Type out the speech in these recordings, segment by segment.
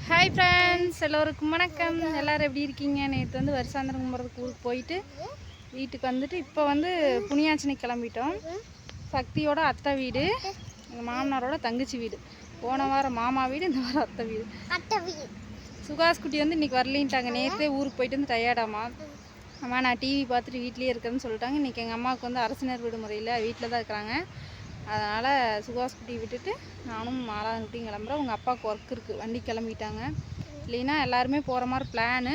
Hi friends, எல்லோருக்கும் வணக்கம். எல்லோரும் எப்படி இருக்கீங்க? நேற்று வந்து வருஷாந்திரம் கும்புறதுக்கு ஊருக்கு போயிட்டு வீட்டுக்கு வந்துட்டு இப்போ வந்து புனியாச்சினி கிளம்பிட்டோம். சக்தியோட அத்தை வீடு, எங்கள் மாமனாரோட தங்கச்சி வீடு. போன வாரம் மாமா வீடு, இந்த வாரம் அத்தை வீடு. சுகாஸ் குட்டி வந்து இன்றைக்கி வரலின்ட்டாங்க. நேற்றே ஊருக்கு போயிட்டு வந்து டயர்டாமா. அம்மா நான் டிவி பார்த்துட்டு வீட்லேயே இருக்கிறேன்னு சொல்லிட்டாங்க. இன்றைக்கி எங்கள் அம்மாவுக்கு வந்து அரசினர் விடுமுறையில் வீட்டில் தான் இருக்கிறாங்க. அதனால் சுகாஸ் குட்டி விட்டுட்டு நானும் மாலாத குட்டியும் கிளம்புறேன். உங்கள் அப்பாவுக்கு ஒர்க் இருக்குது, வண்டி கிளம்பிட்டாங்க. இல்லைன்னா எல்லாருமே போகிற மாதிரி பிளானு.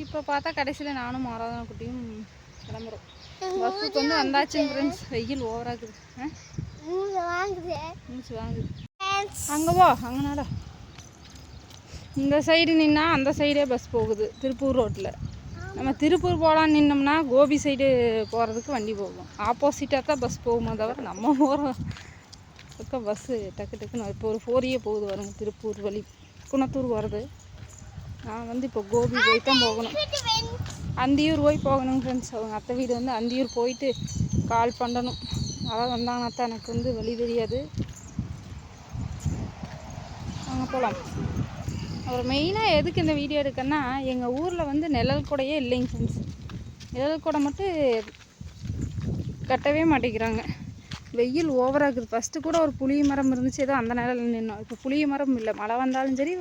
இப்போ பார்த்தா கடைசியில் நானும் மாலாத குட்டியும் கிளம்புறோம். பஸ்ஸுக்கு வந்து வந்தாச்சுங்க ஃப்ரெண்ட்ஸ். வெயில் ஓவராகுது, மூச்சு வாங்குது. அங்கே போ, அங்கனாடா. இந்த சைடு நின்னா அந்த சைடே பஸ் போகுது. திருப்பூர் ரோட்டில் நம்ம திருப்பூர் போகலான்னு நின்னோம்னா கோபி சைடு போகிறதுக்கு வண்டி போகும். ஆப்போசிட்டாக தான் பஸ் போகுமா தவிர நம்ம போகிற பக்கம் பஸ்ஸு டக்கு டக்குன்னு இப்போ ஒரு 4A போகுது வருங்க. திருப்பூர் வழி குணத்தூர் போகிறது. நான் வந்து இப்போ கோபி போய் தான் போகணும். அந்தியூர் போய் போகணும் ஃப்ரெண்ட்ஸ். அவங்க அத்தை வீடு வந்து அந்தியூர் போயிட்டு கால் பண்ணணும். அதாவது வந்தாங்கன்னா தான் எனக்கு வந்து வழி தெரியாது. அங்கே போகலாம். ஒரு மெயினாக எதுக்கு இந்த வீடியோ எடுக்கன்னா, எங்கள் ஊரில் வந்து நிழல் கூடையே இல்லைங்க ஃப்ரெண்ட்ஸ். நிழல் கூடை மட்டும் கட்டவே மாட்டேங்கிறாங்க. வெயில் ஓவராகுது. ஃபஸ்ட்டு கூட ஒரு புளிய மரம் இருந்துச்சு, ஏதோ அந்த நிழல் நின்னோம். இப்போ புளிய மரம் இல்லை. மழை வந்தாலும் சரி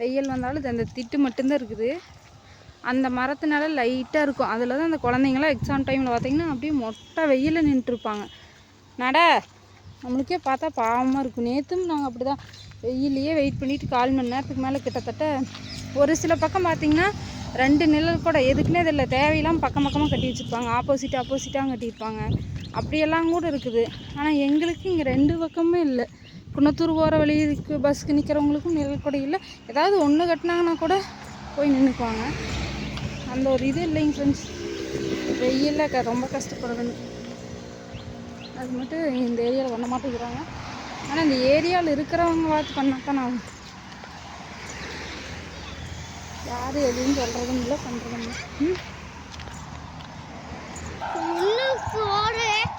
வெயில் வந்தாலும் அந்த திட்டு மட்டும்தான் இருக்குது. அந்த மரத்து நிழல் லைட்டாக இருக்கும். அதில் தான் அந்த குழந்தைங்களாம் எக்ஸாம் டைமில் பார்த்திங்கன்னா அப்படியே மொட்டை வெயிலில் நின்றுருப்பாங்க. நம்மளுக்கே பார்த்தா பாவமாக இருக்கும். நேற்றும் நாங்கள் அப்படி தான் வெயிலையே வெயிட் பண்ணிவிட்டு 4 மணி நேரத்துக்கு மேலே கிட்டத்தட்ட. ஒரு சில பக்கம் பார்த்திங்கன்னா 2 நிழல் கூட எதுக்குன்னே இதில் தேவையில்லாமல் பக்கம் பக்கமாக கட்டி வச்சுருப்பாங்க. ஆப்போசிட்டாக கட்டியிருப்பாங்க. அப்படியெல்லாம் கூட இருக்குது. ஆனால் எங்களுக்கு இங்கே 2 பக்கமுமே இல்லை. குணத்தூர் போகிற வழிக்கு பஸ்ஸுக்கு நிற்கிறவங்களுக்கும் நிழல் கூட இல்லை. ஏதாவது ஒன்று கட்டினாங்கன்னா கூட போய் நின்றுக்குவாங்க. அந்த ஒரு இது இல்லைங்க ஃப்ரெண்ட்ஸ். வெயிலில் ரொம்ப கஷ்டப்படுறேன்னு. அது மட்டும் இந்த ஏரியாவில் பண்ண மாட்டேங்கிறாங்க. ஆனால் இந்த ஏரியாவில் இருக்கிறவங்க பார்த்து பண்ணால் தான் நான் யார் எதுவும் சொல்கிறதும் இல்லை, பண்ணுறதும் இல்லை.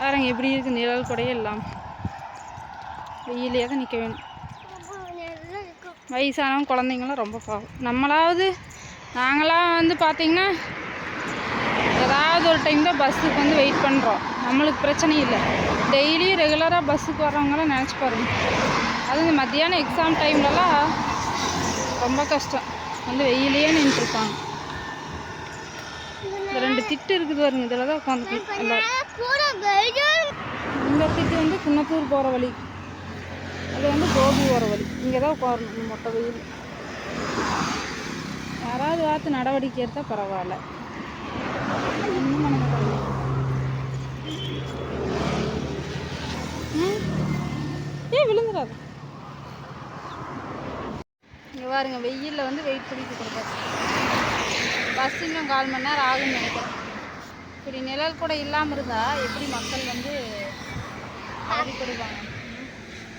பாருங்க எப்படி இருக்குது. நிழல் கூடையே இல்லாமல் வெயிலே தான் நிற்க வேணும். வயசானவங்க குழந்தைங்களாம் ரொம்ப பாவம். நாங்களாம் வந்து பார்த்திங்கன்னா ஏதாவது ஒரு டைம் தான் பஸ்ஸுக்கு வந்து வெயிட் பண்ணுறோம். நம்மளுக்கு பிரச்சனை இல்லை. டெய்லியும் ரெகுலராக பஸ்ஸுக்கு வர்றவங்களாம் நினச்சி பாருங்க. அது இந்த மத்தியானம் எக்ஸாம் டைம்லலாம் ரொம்ப கஷ்டம். வந்து வெயிலே நின்றுருப்பாங்க. இந்த 2 திட்டு இருக்குது பாருங்க. இதில் தான் உட்காந்துக்கணும் எல்லோரும். இந்த திட்டு வந்து குன்னத்தூர் போகிற வழி, அது வந்து கோபி போகிற வழி. இங்கே தான் உட்காரணும் இந்த மொட்டை வெயில். யாராவது பார்த்து நடவடிக்கை எடுத்தால் பரவாயில்ல. இன்னும் பண்ண மாட்டாங்க. விழுந்துடாது. இங்கே பாருங்க, வெயிலில் வந்து வெயிட் பண்ணிட்டு கொடுப்பாரு. பஸ் இன்னும் 4 மணி நேரம் ஆகும்னு நினைக்கிறேன். இப்படி நிழல் கூட இல்லாமல் இருந்தால் எப்படி மக்கள் வந்து அவதிப்படுவாங்க.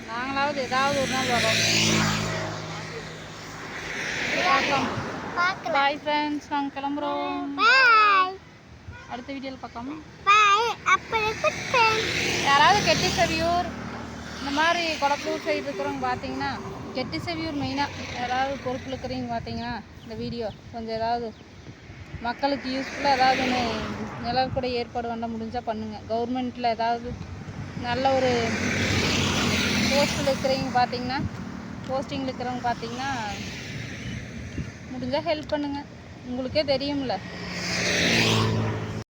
நாங்களாவது ஏதாவது ஒரு நாள் வரோம். பார்க்கலாம். பாய் ஃப்ரெண்ட்ஸ், நாங்கள் கிளம்புறோம். அடுத்த வீடியோவில் பார்க்கலாம். யாராவது கெட்டிசெவியூர் இந்த மாதிரி கொளத்தூர் சைடு இருக்கிறவங்க பார்த்தீங்கன்னா, கெட்டிசெவியூர் மெயினாக யாராவது பொறுப்பில் இருக்கிறவங்க பார்த்தீங்கன்னா இந்த வீடியோ கொஞ்சம் ஏதாவது மக்களுக்கு யூஸ்ஃபுல்லாக ஏதாவது ஒன்று நிழல் கூட ஏற்பாடு பண்ண முடிஞ்சால் பண்ணுங்கள். கவர்மெண்ட்டில் ஏதாவது நல்ல ஒரு போஸ்ட்டிங்கில் இருக்கிறவங்க பார்த்தீங்கன்னா முடிஞ்சால் ஹெல்ப் பண்ணுங்கள். உங்களுக்கே தெரியும்ல.